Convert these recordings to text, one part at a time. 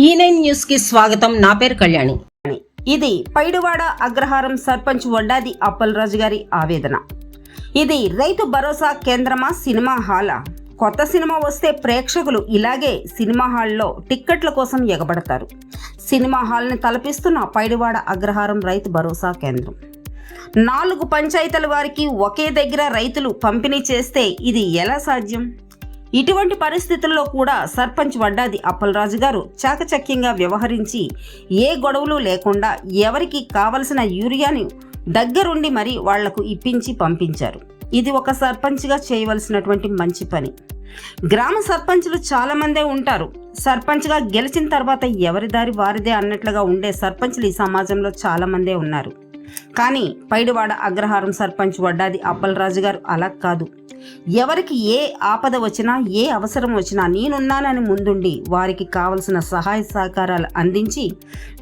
E9 news కి స్వాగతం. నా పేరు కళ్యాణి. ఇది పైడివాడ అగ్రహారం సర్పంచ్ వడ్డాది అప్పలరాజు గారి ఆవేదన. ఇది రైతు భరోసా కేంద్రమా, సినిమా హాలా? కొత్త సినిమా వస్తే ప్రేక్షకులు ఇలాగే సినిమా హాల్లో టిక్కెట్ల కోసం ఎగబడతారు. సినిమా హాల్ని తలపిస్తున్న పైడివాడ అగ్రహారం రైతు భరోసా కేంద్రం. 4 పంచాయతీల వారికి ఒకే దగ్గర రైతులు పంపిణీ చేస్తే ఇది ఎలా సాధ్యం? ఇటువంటి పరిస్థితుల్లో కూడా సర్పంచ్ వడ్డాది అప్పలరాజు గారు చాకచక్యంగా వ్యవహరించి ఏ గొడవలు లేకుండా ఎవరికి కావలసిన యూరియాని దగ్గరుండి మరీ వాళ్లకు ఇప్పించి పంపించారు. ఇది ఒక సర్పంచ్గా చేయవలసినటువంటి మంచి పని. గ్రామ సర్పంచ్లు చాలామందే ఉంటారు. సర్పంచ్గా గెలిచిన తర్వాత ఎవరి దారి వారిదే అన్నట్లుగా ఉండే సర్పంచ్లు ఈ సమాజంలో చాలామందే ఉన్నారు. కానీ పైడివాడ అగ్రహారం సర్పంచ్ వడ్డాది అప్పలరాజు గారు అలా కాదు. ఎవరికి ఏ ఆపద వచ్చినా, ఏ అవసరం వచ్చినా నేనున్నానని ముందుండి వారికి కావలసిన సహాయ సహకారాలు అందించి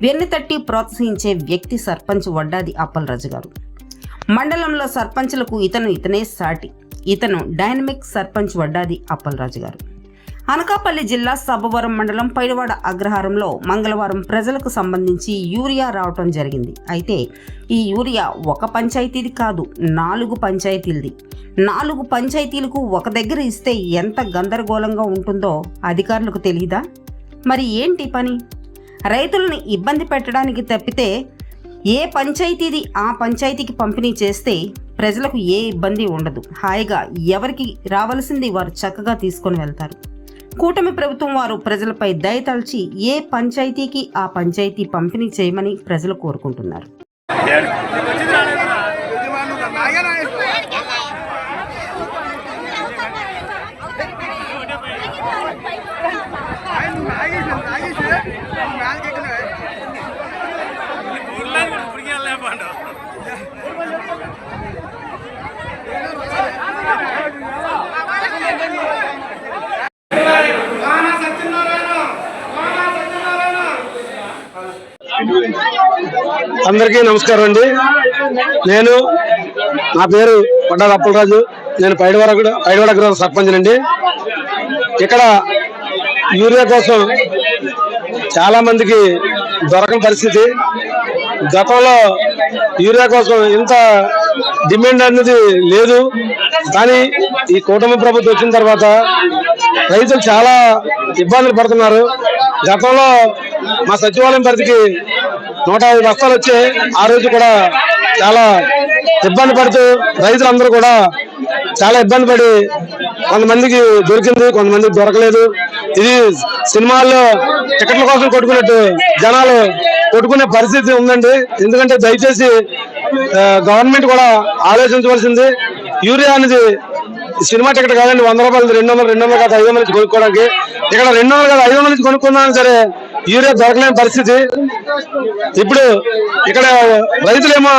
వెన్నుతట్టి ప్రోత్సహించే వ్యక్తి సర్పంచ్ వడ్డాది అప్పలరాజు గారు. మండలంలో సర్పంచ్లకు ఇతనే సాటి. ఇతను డైనమిక్ సర్పంచ్ వడ్డాది అప్పలరాజు గారు. అనకాపల్లి జిల్లా సబ్బవరం మండలం పైడివాడ అగ్రహారంలో మంగళవారం ప్రజలకు సంబంధించి యూరియా రావటం జరిగింది. అయితే ఈ యూరియా ఒక పంచాయతీది కాదు, 4 పంచాయతీలది. 4 పంచాయతీలకు ఒక దగ్గర ఇస్తే ఎంత గందరగోళంగా ఉంటుందో అధికారులకు తెలియదా? మరి ఏంటి పని? రైతులను ఇబ్బంది పెట్టడానికి తప్పితే ఏ పంచాయతీది ఆ పంచాయతీకి పంపిణీ చేస్తే ప్రజలకు ఏ ఇబ్బంది ఉండదు. హాయిగా ఎవరికి రావాల్సింది వారు చక్కగా తీసుకొని వెళ్తారు. కూటమి ప్రభుత్వం వారు ప్రజలపై దయతల్చి ఏ పంచాయతీకి ఆ పంచాయతీ పంపిణీ చేయమని ప్రజలు కోరుకుంటున్నారు. అందరికీ నమస్కారం అండి. నా పేరు వడ్డాది అప్పలరాజు. నేను పైడివాడ అగ్రహారం సర్పంచ్ అండి. ఇక్కడ యూరియా కోసం చాలా మందికి దొరకని పరిస్థితి. గతంలో యూరియా కోసం ఇంత డిమాండ్ అనేది లేదు. కానీ ఈ కూటమి ప్రభుత్వం వచ్చిన తర్వాత రైతులు చాలా ఇబ్బందులు పడుతున్నారు. గతంలో మా సచివాలయం పరిధికి 150 బస్తాలు వచ్చి ఆ రోజు కూడా చాలా ఇబ్బంది పడుతూ రైతులందరూ కూడా చాలా ఇబ్బంది పడి కొంతమందికి దొరికింది, కొంతమందికి దొరకలేదు. ఇది సినిమాల్లో టికెట్ల కోసం కొట్టుకున్నట్టు జనాలు కొట్టుకునే పరిస్థితి ఉందండి. ఎందుకంటే దయచేసి గవర్నమెంట్ కూడా ఆలోచించవలసింది. యూరియా అనేది సినిమా టికెట్ కాదండి, 100 రూపాయలు, 200 కాదు 500 నుంచి కొనుక్కోవడానికి. ఇక్కడ 200 కాదు 500 నుంచి కొనుక్కున్నా సరే యూరియా దొరకలేని పరిస్థితి. ఇప్పుడు ఇక్కడ రైతులేమో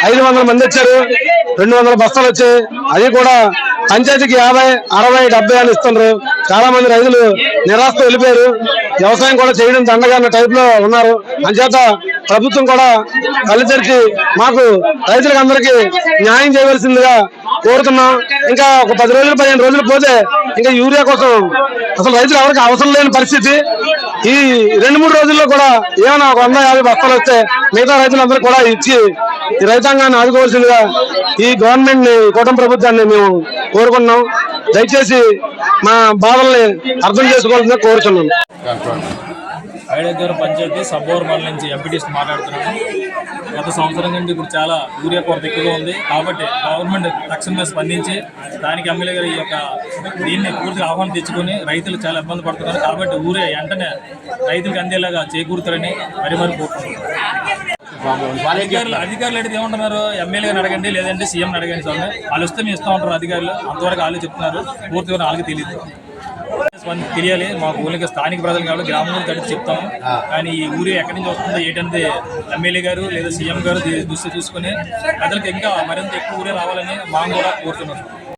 500 మంది వచ్చారు, 200 బస్తాలు వచ్చాయి. అది కూడా పంచాయతీకి 50, 60, 70 అని ఇస్తున్నారు. చాలా మంది రైతులు నిరాశతో వెళ్ళిపోయారు. వ్యవసాయం కూడా చేయడం దండగా అన్న టైప్ లో ఉన్నారు. అంచేత ప్రభుత్వం కూడా కళ్ళు తెరిచి మాకు రైతులకు అందరికీ న్యాయం చేయవలసిందిగా కోరుతున్నాం. ఇంకా ఒక 10 రోజులు 15 రోజులు పోతే ఇంకా యూరియా కోసం అసలు రైతులు ఎవరికి అవసరం లేని పరిస్థితి. ఈ 2-3 రోజుల్లో కూడా ఏమైనా ఒక 150 బస్తాలు వస్తే మిగతా రైతులందరూ కూడా ఇచ్చి ఈ రైతాంగాన్ని ఆదుకోవాల్సిందిగా ఈ గవర్నమెంట్ ని, కూటమి ప్రభుత్వాన్ని మేము కోరుకుంటున్నాం. దయచేసి మా బాధల్ని అర్థం చేసుకోవాల్సిందిగా కోరుతున్నాం. ఐడగ్గర పంచాయతీ సబ్బవరం మండలం నుంచి ఎంపీటీసీ మాట్లాడుతున్నాను. గత సంవత్సరం నుండి ఇప్పుడు చాలా యూరియా కొరత ఎక్కువగా ఉంది. కాబట్టి గవర్నమెంట్ తక్షణమే స్పందించి దానికి ఎమ్మెల్యే గారు ఈ యొక్క దీన్ని పూర్తిగా ఆహ్వానం తెచ్చుకొని రైతులు చాలా ఇబ్బంది పడుతున్నారు. కాబట్టి యూరియా వెంటనే రైతులకు అందేలాగా చేకూరుతారని మరి కోరుకుంటున్నారు. అధికారులు అయితే ఏమంటున్నారు, ఎమ్మెల్యే గారిని అడగండి, లేదంటే సీఎం అడగండి స్వామి, వాళ్ళు వస్తే మేము ఇస్తూ ఉంటారు అధికారులు. అంతవరకు వాళ్ళు చెప్తున్నారు, పూర్తిగా వాళ్ళకి తెలియదు. తెలియాలి మాకు ఊళ్ళకి స్థానిక ప్రజలు కాబట్టి గ్రామంలో తడిచి చెప్తాము. కానీ ఈ ఊరి ఎక్కడి నుంచి వస్తుందో ఏంటంటే ఎమ్మెల్యే గారు లేదా సీఎం గారు దృష్టి చూసుకుని ప్రజలకు ఇంకా మరింత ఎక్కువ ఊరే రావాలని మనం కూడా కోరుతున్నాం.